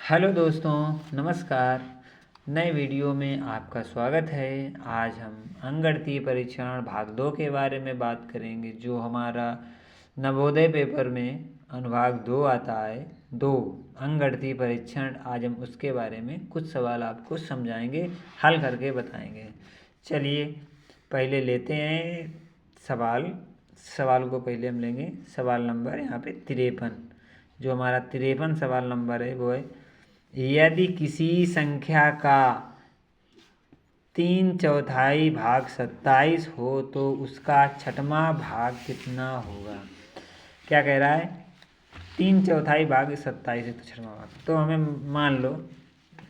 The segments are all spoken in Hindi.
हेलो दोस्तों, नमस्कार। नए वीडियो में आपका स्वागत है। आज हम अंकगणितीय परीक्षण भाग 2 के बारे में बात करेंगे, जो हमारा नवोदय पेपर में अनुभाग 2 आता है। 2 अंकगणितीय परीक्षण। आज हम उसके बारे में कुछ सवाल आपको समझाएंगे, हल करके बताएंगे। चलिए पहले लेते हैं सवाल को पहले हम लेंगे। सवाल नंबर यहाँ पे 53, जो हमारा 53 सवाल नंबर है वो है, यदि किसी संख्या का 3/4 भाग 27 हो तो उसका छठवां भाग कितना होगा। क्या कह रहा है? 3/4 भाग 27 है तो छठवां भाग। तो हमें मान लो,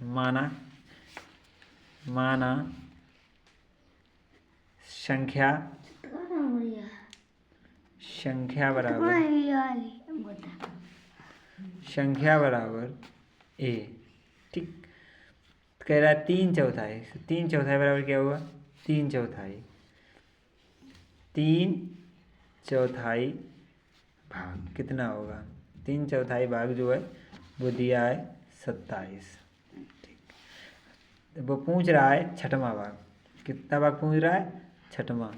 माना संख्या बराबर ए। ठीक, कह रहा है 3/4। 3/4 बराबर क्या हुआ? 3/4 भाग कितना होगा? 3/4 भाग जो है वो दिया है 27। ठीक, वो पूछ रहा है छठवां भाग। कितना भाग पूछ रहा है? छठवां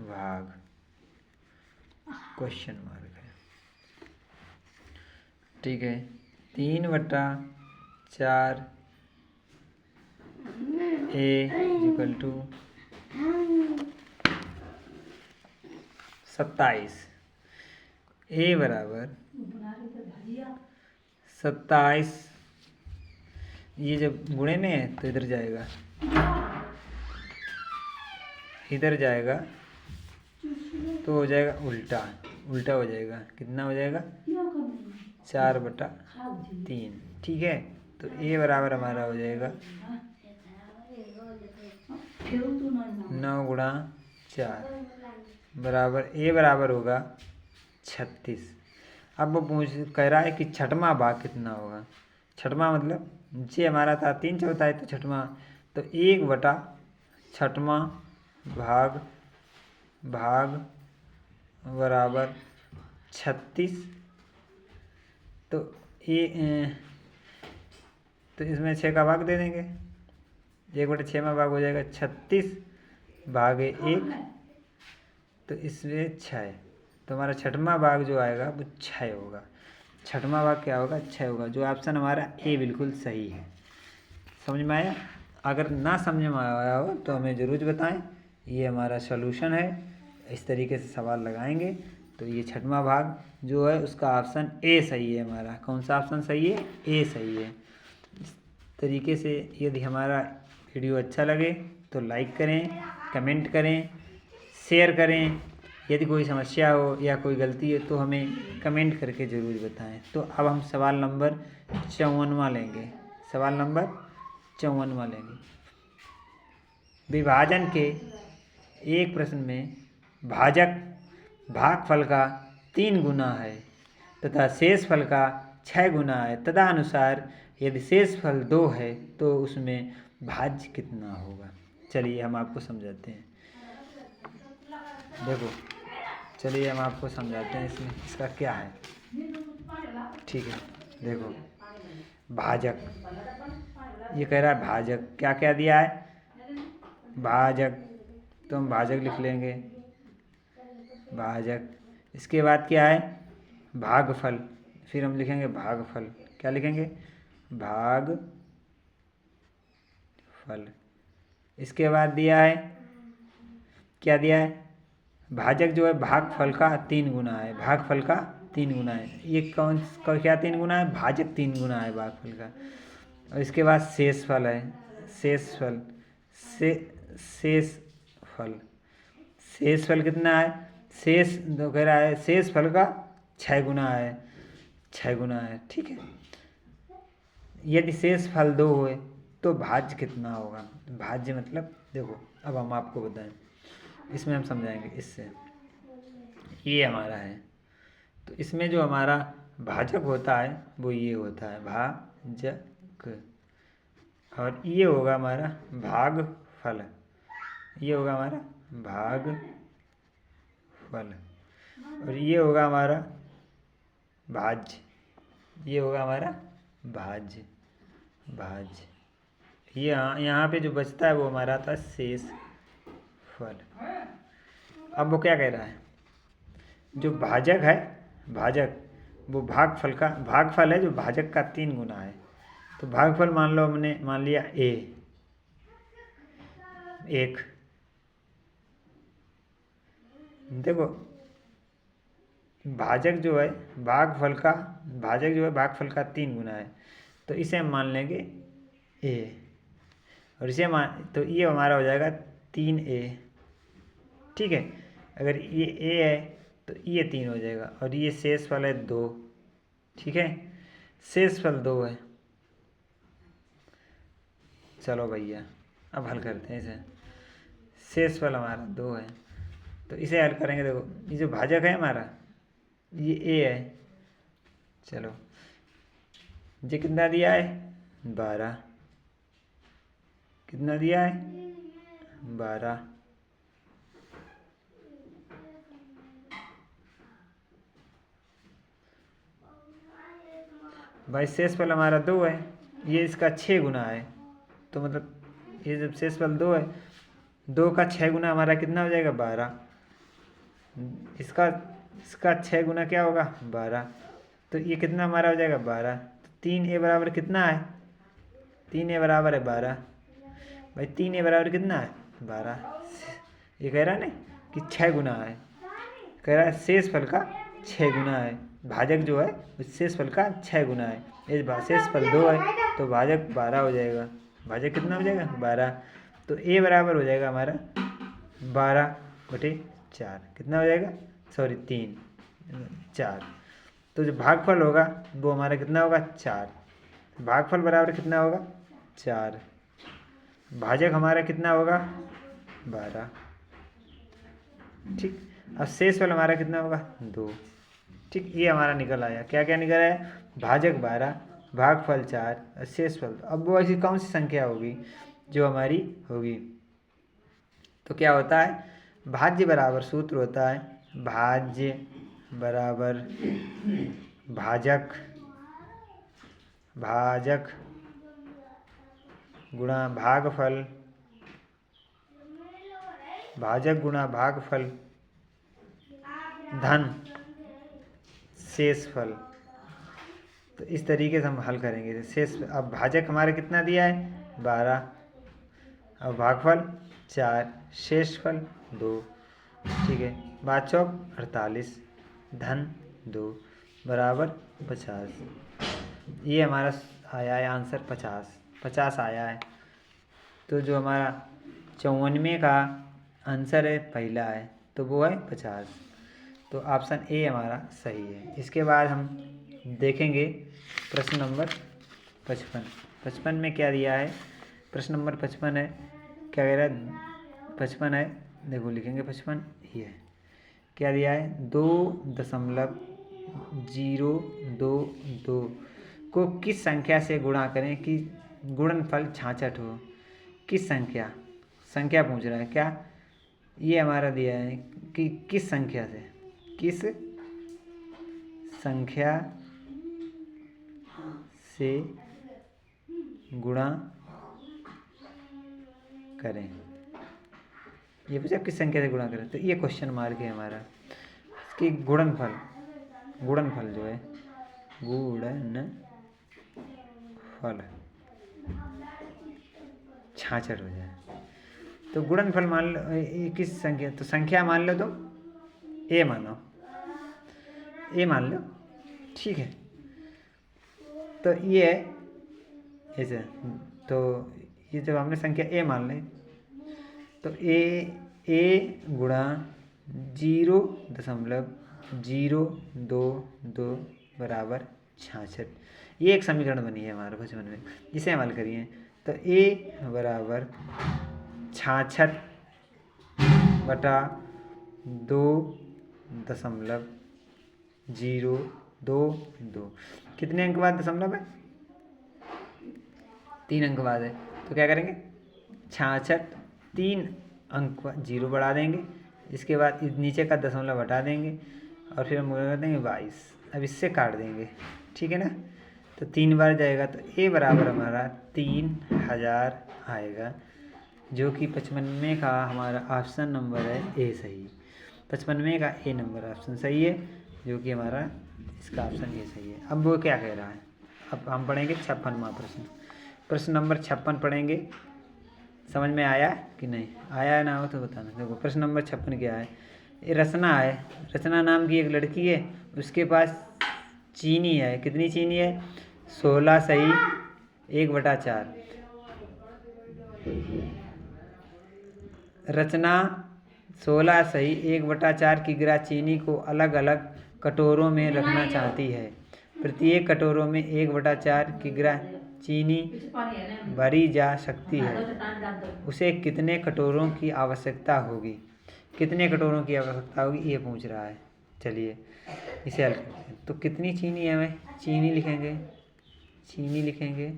भाग, क्वेश्चन मार्क है। ठीक है, 3/4 A = 27। A बराबर 27। ये जब गुणे में है तो इधर जाएगा, तो हो जाएगा उल्टा हो जाएगा। कितना हो जाएगा? 4/3। ठीक है, तो A बराबर हमारा हो जाएगा 9 × 4 बराबर A बराबर होगा 36। अब वो कह रहा है कि छठवां भाग कितना होगा। छठवां मतलब नीचे हमारा था 3/4 तो छठवां, तो 1/6वां भाग बराबर 36। तो तो इसमें 6 का भाग दे देंगे। 1/6वां भाग हो जाएगा 36/1, तो इसमें 6। तो हमारा छठवां भाग जो आएगा वो 6 होगा। छठवां भाग क्या होगा? 6 होगा। जो ऑप्शन हमारा ए बिल्कुल सही है। समझ में आया? अगर ना समझ में आया हो तो हमें ज़रूर बताएं। ये हमारा सॉल्यूशन है। इस तरीके से सवाल लगाएंगे तो ये छठवां भाग जो है उसका ऑप्शन ए सही है। हमारा कौन सा ऑप्शन सही है? ए सही है। इस तरीके से यदि हमारा वीडियो अच्छा लगे तो लाइक करें, कमेंट करें, शेयर करें। यदि कोई समस्या हो या कोई गलती है तो हमें कमेंट करके ज़रूर बताएं। तो अब हम सवाल नंबर 54वां लेंगे। सवाल नंबर 54वां लेंगे। विभाजन के एक प्रश्न में भाजक भागफल का 3 गुना है तथा शेषफल का 6 गुना है। तदनुसार यदि शेषफल 2 है तो उसमें भाज्य कितना होगा। चलिए हम आपको समझाते हैं। देखो, चलिए हम आपको समझाते हैं इसमें इसका क्या है। ठीक है, देखो भाजक, ये कह रहा है भाजक। क्या क्या दिया है? भाजक, तो हम भाजक लिख लेंगे, भाजक। इसके बाद क्या है? भागफल। फिर हम लिखेंगे भागफल। क्या लिखेंगे? भागफल। इसके बाद दिया है, क्या दिया है? भाजक जो है भागफल का 3 गुना है। भागफल का 3 गुना है। ये क्या 3 गुना है? भाजक 3 गुना है भागफल का। और इसके बाद शेषफल है। शेषफल शेषफल कितना है? शेष तो कह रहा है शेषफल का 6 गुना है। 6 गुना है। ठीक है, यदि शेषफल 2 हो तो भाज्य कितना होगा। भाज्य मतलब देखो, अब हम आपको बताएं, इसमें हम समझाएंगे। इससे ये हमारा है, तो इसमें जो हमारा भाजक होता है वो ये होता है भाजक, और ये होगा हमारा भागफल। ये होगा हमारा भागफल। और ये होगा हमारा भाज्य, ये होगा हमारा भाज्य। ये यहाँ पे जो बचता है वो हमारा था शेष फल। अब वो क्या कह रहा है, जो भाजक है, भाजक वो भागफल है जो भाजक का 3 गुना है। तो भागफल मान लो हमने मान लिया a 1। देखो भाजक जो है भागफल का 3 गुना है, तो इसे हम मान लेंगे a, और इसे तो ये हमारा हो जाएगा 3a। ठीक है, अगर ये a है तो ये 3 हो जाएगा, और ये शेष फल है 2। ठीक है, शेष फल 2 है। चलो भैया अब हल करते हैं इसे। शेष फल हमारा 2 है, तो इसे हल करेंगे। देखो ये जो भाजक है हमारा ये a है। चलो ये कितना दिया है 12, कितना दिया है 12। भाई शेष फल हमारा 2 है, ये इसका 6 गुना है। तो मतलब ये जब शेष फल 2 है, 2 का 6 गुना हमारा कितना हो जाएगा 12। इसका 6 गुना क्या होगा 12, तो ये कितना हमारा हो जाएगा 12। तो 3a बराबर कितना है, 3a बराबर है 12। भाई 3a बराबर कितना है 12। ये कह रहा है ना कि 6 गुना है, कह रहा है शेष फल का 6 गुना है। भाजक जो है उस शेष फल का 6 गुना है। ये शेष फल 2 है तो भाजक 12 हो जाएगा। भाजक कितना हो जाएगा 12। तो a बराबर हो जाएगा हमारा 12/4। कितना हो जाएगा, सॉरी 4। तो जो भागफल होगा वो हमारा कितना होगा 4। भागफल बराबर कितना होगा 4। भाजक हमारा कितना होगा 12। ठीक, अब शेष फल हमारा कितना होगा 2। ठीक, ये हमारा निकल आया। क्या क्या निकल आया, भाजक 12, भागफल 4 और शेष फल। अब वो ऐसी कौन सी संख्या होगी जो हमारी होगी, तो क्या होता है, भाज्य बराबर सूत्र होता है भाज्य बराबर भाजक गुणा भागफल, भाजक गुणा भागफल धन शेष फल। तो इस तरीके से हम हल करेंगे शेष। अब भाजक हमारा कितना दिया है 12, अब भागफल 4, शेष फल 2। ठीक है, 5 चौक 48, धन 2 बराबर 50। ये हमारा आया है आंसर 50 आया है। तो जो हमारा 54वें का आंसर है पहला है, तो वो है 50। तो ऑप्शन ए हमारा सही है। इसके बाद हम देखेंगे प्रश्न नंबर 55 में क्या दिया है। प्रश्न नंबर 55 है, क्या कह रहा है 55 है, देखो लिखेंगे 55 ये क्या दिया है, 2.022 को किस संख्या से गुणा करें कि गुणनफल 66 हो। किस संख्या पूछ रहा है क्या, ये हमारा दिया है कि किस संख्या से गुणा करें। ये पूछा किस संख्या से गुणा करें, तो ये क्वेश्चन मार्क है हमारा कि गुणनफल जो है गुणनफल 66 हो जाए। तो गुणनफल मान लो किस संख्या, तो संख्या मान लो तुम ए मान लो। ठीक है, तो ये ऐसे, तो ये जब हमने संख्या ए मान ली तो ए गुणा 0.022 बराबर 66। ये एक समीकरण बनी है हमारे बचपन में, इसे हल करिए। तो ए बराबर 66/2.022। कितने अंक बाद दशमलव है, 3 अंक बाद है। तो क्या करेंगे 66, 3 अंक 0 बढ़ा देंगे, इसके बाद नीचे का दशमलव हटा देंगे, और फिर हम कर देंगे 22। अब इससे काट देंगे, ठीक है ना। तो 3 बार जाएगा तो ए बराबर हमारा 3000 आएगा, जो कि 55 का हमारा ऑप्शन नंबर है ए सही। 55 का ए नंबर ऑप्शन सही है, जो कि हमारा इसका ऑप्शन ए सही है। अब वो क्या कह रहा है, अब हम पढ़ेंगे 56वां प्रश्न। प्रश्न नंबर 56 पढ़ेंगे। समझ में आया कि नहीं आया, ना हो तो बताना। देखो प्रश्न नंबर 56 क्या है। ये रचना है, रचना नाम की एक लड़की है, उसके पास चीनी है। कितनी चीनी है? 16 सही 1/4। रचना 16 सही 1/4 किग्रा चीनी को अलग अलग कटोरों में रखना चाहती है। प्रत्येक कटोरों में 1/4 किग्रा चीनी भरी जा सकती है। उसे कितने कटोरों की आवश्यकता होगी? कितने कटोरों की आवश्यकता होगी ये पूछ रहा है। चलिए इसे हल करते हैं। तो कितनी चीनी है, हमें चीनी लिखेंगे, चीनी लिखेंगे।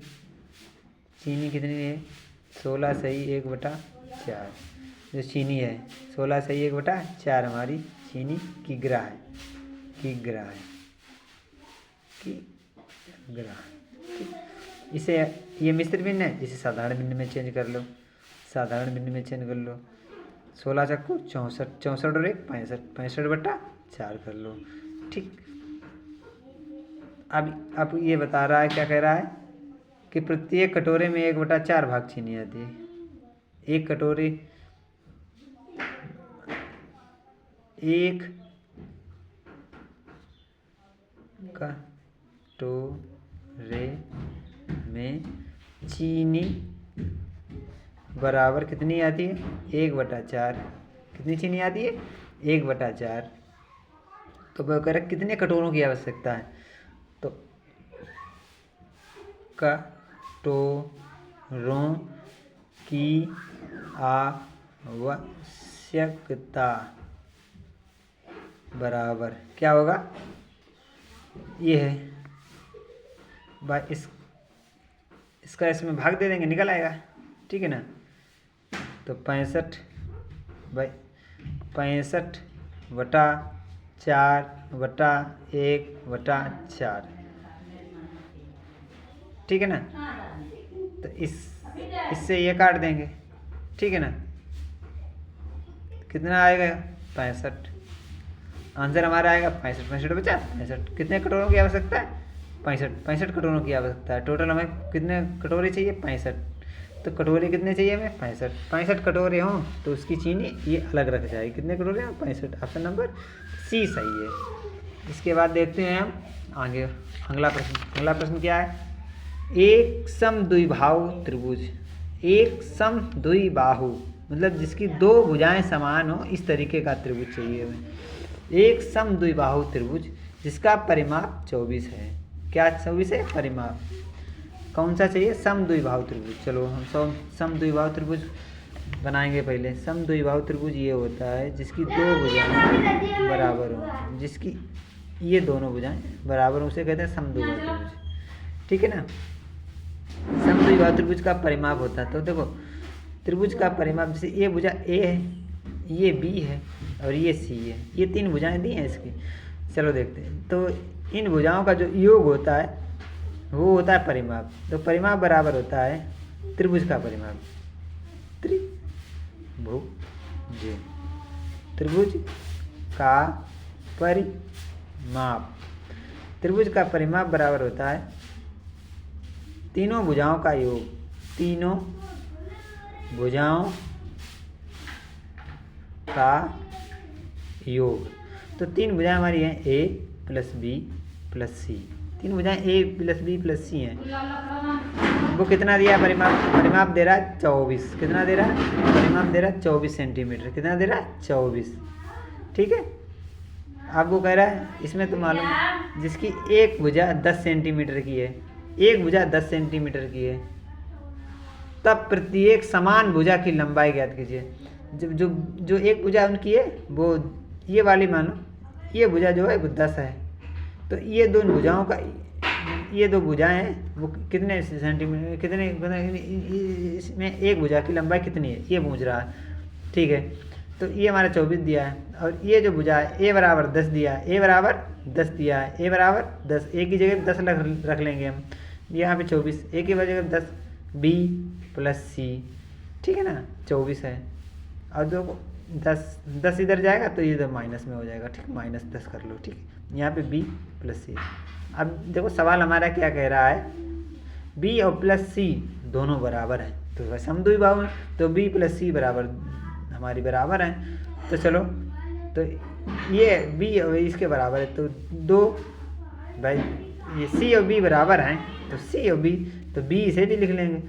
चीनी कितनी है? 16 सही 1/4। जो चीनी है 16 सही 1/4 हमारी चीनी किग्रा है, किग्रा है, किग्रा। इसे ये मिश्र भिन्न है, इसे साधारण भिन्न में चेंज कर लो, साधारण भिन्न में चेंज कर लो। 16 चक्कू 64, 64 और 1 65, 65/4 कर लो, ठीक। अब ये बता रहा है, क्या कह रहा है कि प्रत्येक कटोरे में 1/4 भाग चीनी आती है। एक कटोरे, एक कटोरे में चीनी बराबर कितनी आती है? 1/4। कितनी चीनी आती है? 1/4। तो वह कह रहा कितने कटोरों की आवश्यकता है? तो कटोरों की आवश्यकता बराबर क्या होगा? ये है भाई, इसका इसमें भाग दे देंगे, निकल आएगा, ठीक है ना। तो 65/4/1/4, ठीक है ना। तो इससे ये काट देंगे, ठीक है ना। कितना आएगा? 65। आंसर हमारा आएगा 65। 65 बचा 65। कितने कटोरों की आवश्यकता है? 65। 65 कटोरों की आवश्यकता है। टोटल हमें कितने कटोरे चाहिए? 65। तो कटोरे कितने चाहिए हमें? 65। 65 कटोरे हों तो उसकी चीनी ये अलग रख जाएगी। कितने कटोरे हैं? 65। ऑप्शन नंबर सी सही है। इसके बाद देखते हैं हम आगे अगला प्रश्न। अगला प्रश्न क्या है? एक समद्विबाहु त्रिभुज, एक समद्विबाहु मतलब जिसकी दो भुजाएं समान हो, इस तरीके का त्रिभुज चाहिए हमें। एक समद्विबाहु त्रिभुज जिसका परिमाप 24 है। क्या 24 है? परिमाप। कौन सा चाहिए? समद्विबाहु त्रिभुज। चलो हम समद्विबाहु त्रिभुज बनाएंगे पहले। समद्विबाहु त्रिभुज ये होता है जिसकी दो भुजाएं बराबर हो, जिसकी ये दोनों भुजाएं बराबर हो, उसे कहते हैं समद्विबाहु त्रिभुज, ठीक है ना। समद्विबाहु त्रिभुज का परिमाप होता है, तो देखो त्रिभुज का परिमाप, जैसे ये भुजा ए है, ये बी है और ये सी है, ये 3 भुजाएं दी हैं इसकी। चलो देखते हैं। तो इन भुजाओं का जो योग होता है वो होता है परिमाप। तो परिमाप बराबर होता है त्रिभुज का परिमाप, त्रिभुज, त्रिभुज का परिमाप। त्रिभुज का परिमाप बराबर होता है तीनों भुजाओं का योग, तीनों भुजाओं का योग। तो 3 भुजाएं हमारी हैं ए प्लस बी प्लस सी। 3 भुजाएं ए प्लस बी प्लस सी हैं। वो कितना दिया है परिमाप? परिमाप दे रहा है 24। कितना दे रहा है? परिमाप दे रहा है 24 सेंटीमीटर। कितना दे रहा है? 24, ठीक है। आपको कह रहा है इसमें तो मालूम, जिसकी एक भुजा 10 सेंटीमीटर की है, एक भुजा 10 सेंटीमीटर की है, तब प्रत्येक समान भुजा की लंबाई ज्ञात कीजिए। जब जो एक भुजा उनकी है वो ये वाली मानो, ये भुजा जो है वो 10 है, तो ये दोनों भुजाओं का, ये दो भुजाएं हैं वो कितने सेंटीमीटर, कितने इसमें एक भुजा की लंबाई कितनी है ये पूछ रहा है, ठीक है। तो ये हमारा 24 दिया है, और ये जो भुजा है ए बराबर 10 दिया है, ए बराबर 10 दिया है, ए बराबर 10, ए की जगह 10 रख लेंगे हम, यहाँ पे 24, ए की जगह 10, बी प्लस सी, ठीक है ना, 24 है। और जो 10 इधर जाएगा तो ये इधर माइनस में हो जाएगा, ठीक, -10 कर लो, ठीक, यहाँ पे बी प्लस सी। अब देखो सवाल हमारा क्या कह रहा है, बी और प्लस सी दोनों बराबर हैं, तो वैसे हम समद्विबाहु हैं, तो बी प्लस सी बराबर हमारी बराबर हैं। तो चलो, तो ये बी और इसके बराबर है, तो दो भाई ये सी और बी बराबर हैं, तो सी और बी, तो बी इसे भी लिख लेंगे,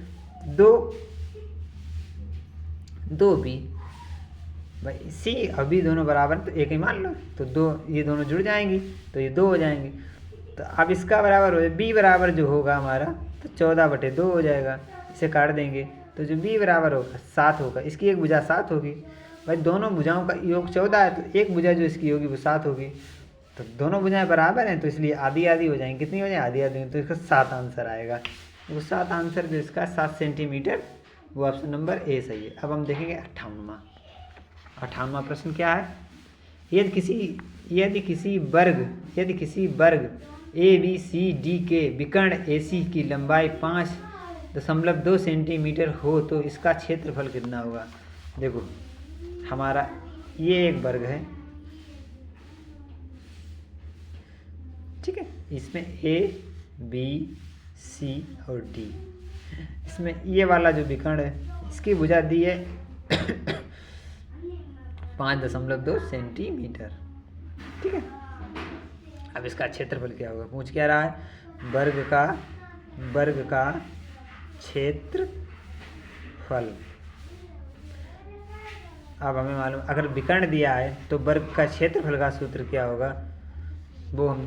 दो बी, भाई सी और बी दोनों बराबर, तो एक ही मान लो, तो दो, ये दोनों जुड़ जाएंगी तो ये 2 हो जाएंगी। तो अब इसका बराबर हो जाए, बी बराबर जो होगा हमारा, तो 14/2 हो जाएगा, इसे काट देंगे, तो जो बी बराबर होगा 7 होगा, इसकी एक भुजा 7 होगी, भाई दोनों भुजाओं का योग 14 है, तो एक भुजा जो इसकी होगी वो 7 होगी, तो दोनों भुजाएं बराबर हैं, तो इसलिए आधी आधी हो जाएंगी, कितनी हो जाए, आधी आधी, तो इसका 7 आंसर आएगा। वो 7 आंसर जो इसका 7 सेंटीमीटर, वो ऑप्शन नंबर ए सही है। अब हम देखेंगे 58वां प्रश्न क्या है, यदि किसी वर्ग ए बी सी डी के विकर्ण AC की लंबाई 5.2 सेंटीमीटर हो तो इसका क्षेत्रफल कितना होगा। देखो हमारा ये एक वर्ग है, ठीक है, इसमें A B C और D, इसमें ये वाला जो विकर्ण है इसकी भुजा दी है 5.2 सेंटीमीटर, ठीक है। अब इसका क्षेत्रफल क्या होगा, पूछ क्या रहा है, वर्ग का क्षेत्रफल। अब हमें मालूम, अगर विकर्ण दिया है तो वर्ग का क्षेत्रफल का सूत्र क्या होगा, वो हम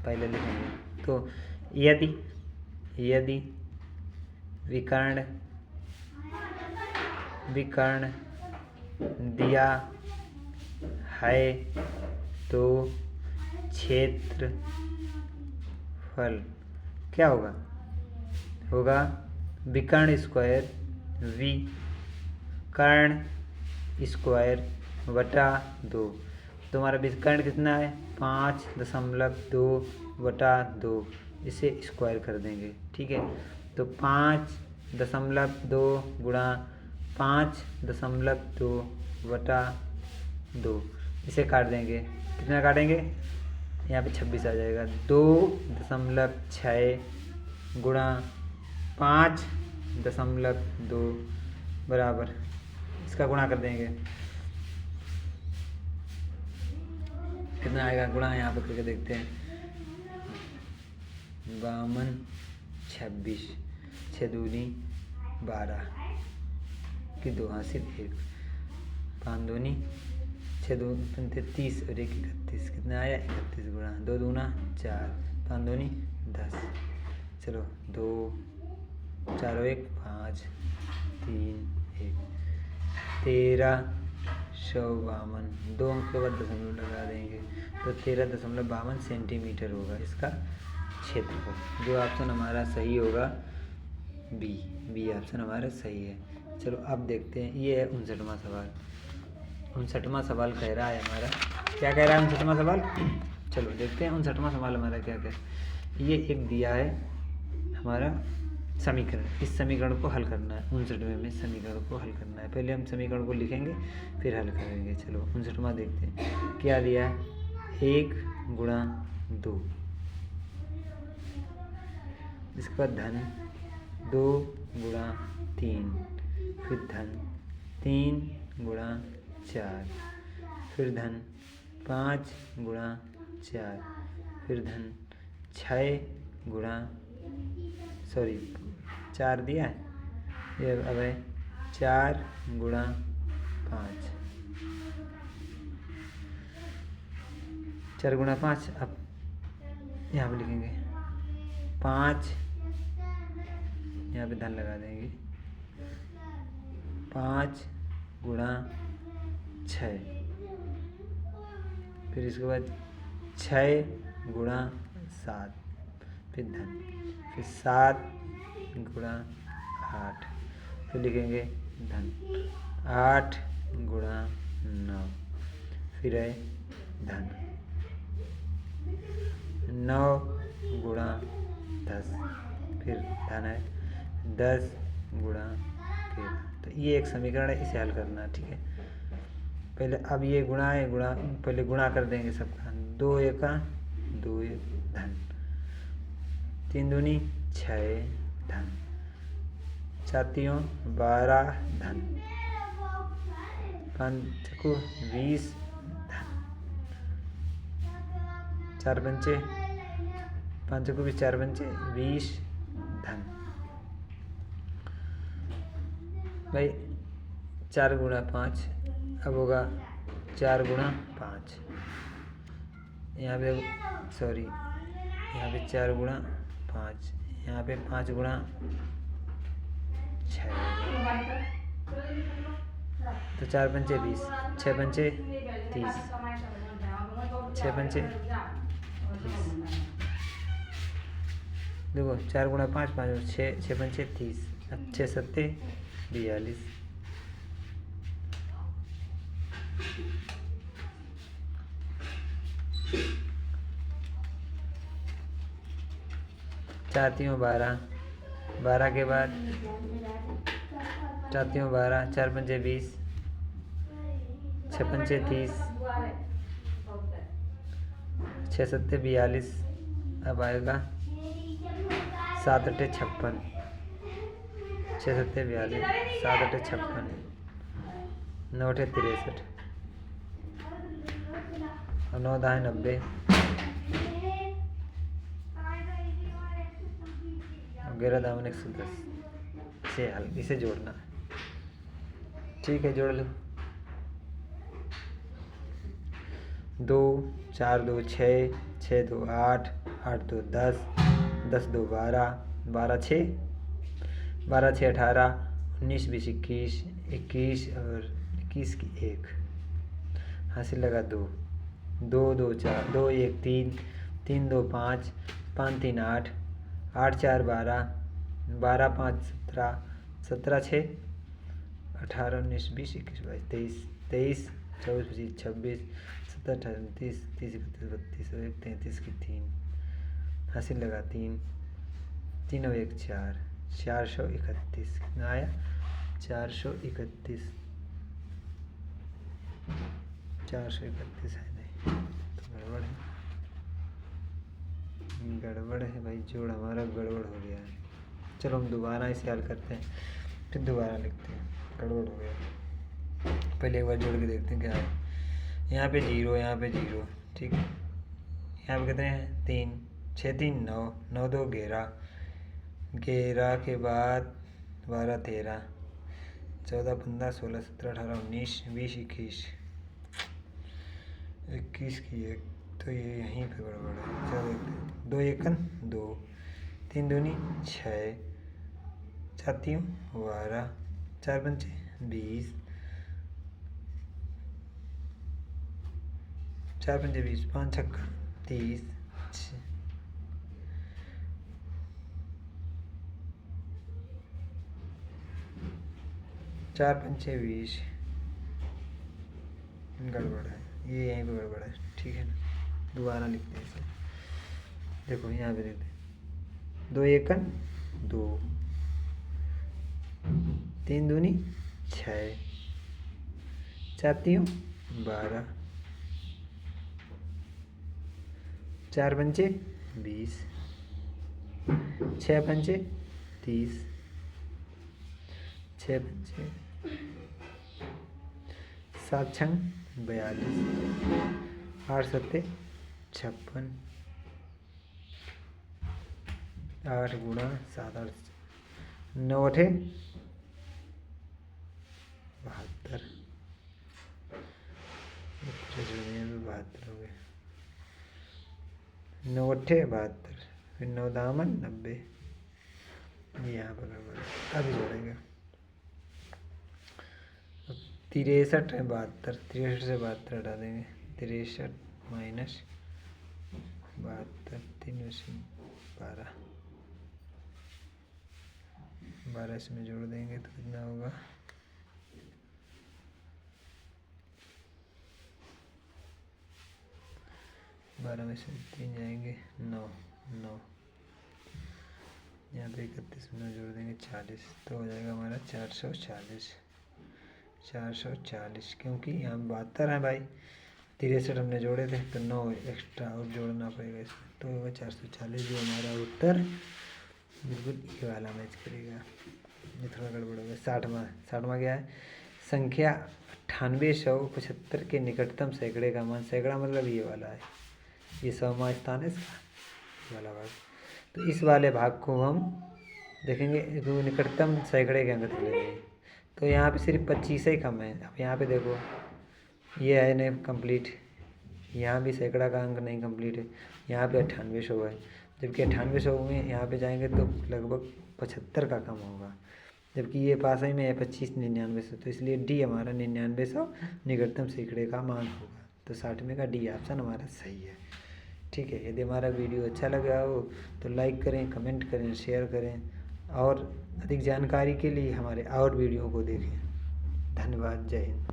पहले लिखेंगे। तो यदि विकर्ण दिया है तो क्षेत्रफल क्या होगा विकर्ण स्क्वायर बटा 2। तो हमारा विकर्ण कितना है 5.2/2, इसे स्क्वायर कर देंगे, ठीक है। तो 5.2 गुणा 5.2/2, इसे काट देंगे, कितना काटेंगे, यहाँ पे 26 आ जाएगा। 2.6 गुणा 5.2 बराबर, इसका गुणा कर देंगे, कितना आएगा, गुणा यहाँ पर करके देखते हैं, 52, 26, 6 दूनी 12 की 2 हासिल 1, 5 दूनी 6 2 30 और 1 31, कितना आया 31 गुणा 2 दूना 4, 5 दूनी 10, चलो 2 4 और 1 5 3 1, 1352, 2 अंक के बाद दशमलव लगा देंगे, तो 13.52 सेंटीमीटर होगा इसका क्षेत्रफल। जो ऑप्शन हमारा सही होगा बी ऑप्शन हमारा सही है। चलो अब देखते हैं, ये है 59वां सवाल। 59वां सवाल कह रहा है हमारा, क्या कह रहा है 59वां सवाल, चलो देखते हैं 59वां सवाल हमारा क्या कह, ये एक दिया है हमारा समीकरण, इस समीकरण को हल करना है, 59वें में समीकरण को हल करना है। पहले हम समीकरण को लिखेंगे फिर हल करेंगे। चलो 59वां देखते हैं, क्या दिया है 1 गुणा 2, इसके बाद धन 2 गुणा 3, फिर धन 3 गुणा 4, फिर धन 5 गुणा 4, फिर धन 6 गुणा 4 दिया है, ये अब है 4 गुणा 5, 4 गुणा 5, अब यहाँ पे लिखेंगे 5, यहाँ पे धन लगा देंगे, 5 गुणा 6, फिर इसके बाद 6 गुणा 7, फिर धन, फिर 7 गुणा 8, फिर लिखेंगे धन, 8 गुणा 9, फिर है धन 9 गुणा 10, फिर धन है 10 गुणा 13। तो ये एक समीकरण है, इसे हल करना है, ठीक है। पहले अब ये गुणा है, पहले गुणा कर देंगे सबका। 2 एका 2 धन 3 दूनी 6 धन 4 तियों 12 धन 5 को 20 धन 4 पंचे 5 को भी 4 पंचे 20 धन। भाई 4 गुणा 5 अब होगा 4 गुणा 5, यहाँ पे सॉरी यहाँ पे 4 गुणा 5, यहाँ पे 5 गुणा 6, तो 4 पंचे 20, 6 पंचे 30, 6 पंचे 30, देखो 4 गुणा 5 5 और 6 पंचे 30, 6 सत्ते 42, 4 तियों 12, 12 के बाद 4 तियों 12, 4 पंचे 20, 6 पंचे 30, 6 सत्ते 42, अब आएगा 7 अट्ठे 56, 6 सत्ते 42, 7 अट्ठे 56, 9 अट्ठे 63 और 9 दाएँ 90 और 11 दामन 110। इसे हल इसे जोड़ना है, ठीक है, जोड़ लो। 2 4 2 6, 6 2 8, 8 2 10, 10 2 12, 12 6, 12 6 18, 19 20 21, 21 और 21 की 1, हासिल लगा 2 2 2 4, 2 1 3, 3 2 5, 5 3 8, 8 4 12, 12 5 17, 17 6 18 19 20 21 22 23 24 25 26 27 28 29 30 31 32 और 33 की 3, हासिल लगा 3 3 और 1 4, 431। कितना आया? 431, 431 है नहीं तो गड़बड़ है, गड़बड़ है भाई, जोड़ हमारा गड़बड़ हो गया है। चलो हम दोबारा इसे हल करते हैं, फिर दोबारा लिखते हैं, गड़बड़ हो गया। पहले एक बार जोड़ के देखते हैं क्या है। यहाँ पे 0, यहाँ पे 0, ठीक है। यहाँ पे कितने हैं? 3, 6 3 9, 9 2 11, 11 के बाद 12 13, 14 15 16 17 18 19 20 21, 21 की 1, तो ये यहीं पे गड़बड़ है। चलो देखते हैं। 2 1 2, 3 दूनी 6, 4 3 12, 4 पंचे 20, 4 पंचे 20, 5 छक्का 30, 4 पंचे 20, गड़बड़ है, ये यहीं पे गड़बड़ है, ठीक है ना। दोबारा लिखते हैं इसे, देखो यहाँ पे देखते हैं। 2 1 2, 3 दूनी 6, 4 3 12, 4 पंचे 20, 6 पंचे 30, 6 पंचे 7 छंग 42, 8 सत्ते 56, 8 गुणा 7 8, 9 अठे 72, 72 हो गए, 9 अठे 72, फिर 9 दामन 90, यहाँ पर गड़बड़। अभी जोड़ेंगे 63 है 72, 63 से 72 हटा देंगे, 63 माइनस 72, 3 से 12, 12 इसमें जोड़ देंगे तो कितना होगा? 12 में से 3 जाएंगे 9, 9 यहाँ पे 31 में जोड़ देंगे 40, तो हो जाएगा हमारा 440, 440 क्योंकि यहाँ 72 है भाई, 63 हमने जोड़े थे तो 9 एक्स्ट्रा और जोड़ना पड़ेगा इसमें, तो होगा 440 जो हमारा उत्तर बिल्कुल ये वाला मैच करेगा। ये थोड़ा गड़बड़ हो गया। 60वां क्या है? संख्या 9875 के निकटतम सैकड़े का मान, सैकड़ा मतलब ये वाला है, ये 100वां स्थान है इसका, ये वाला भाग। तो इस वाले भाग को हम देखेंगे जो निकटतम सैकड़े के अंक लेंगे, तो यहाँ पे सिर्फ 25 ही कम है। अब यहाँ पे देखो ये है नहीं कंप्लीट, यहाँ भी सैकड़ा का अंक नहीं कंप्लीट है, यहाँ पे 9800 है, जबकि 9800 में यहाँ पे जाएंगे तो लगभग 75 का कम होगा, जबकि ये पास ही में है 25 9900, तो इसलिए डी हमारा 9900 निकटतम सैकड़े का मान होगा। तो 60 में का डी ऑप्शन हमारा सही है। ठीक है, यदि हमारा वीडियो अच्छा लगा हो तो लाइक करें, कमेंट करें, शेयर करें, और अधिक जानकारी के लिए हमारे और वीडियो को देखें। धन्यवाद, जय हिंद।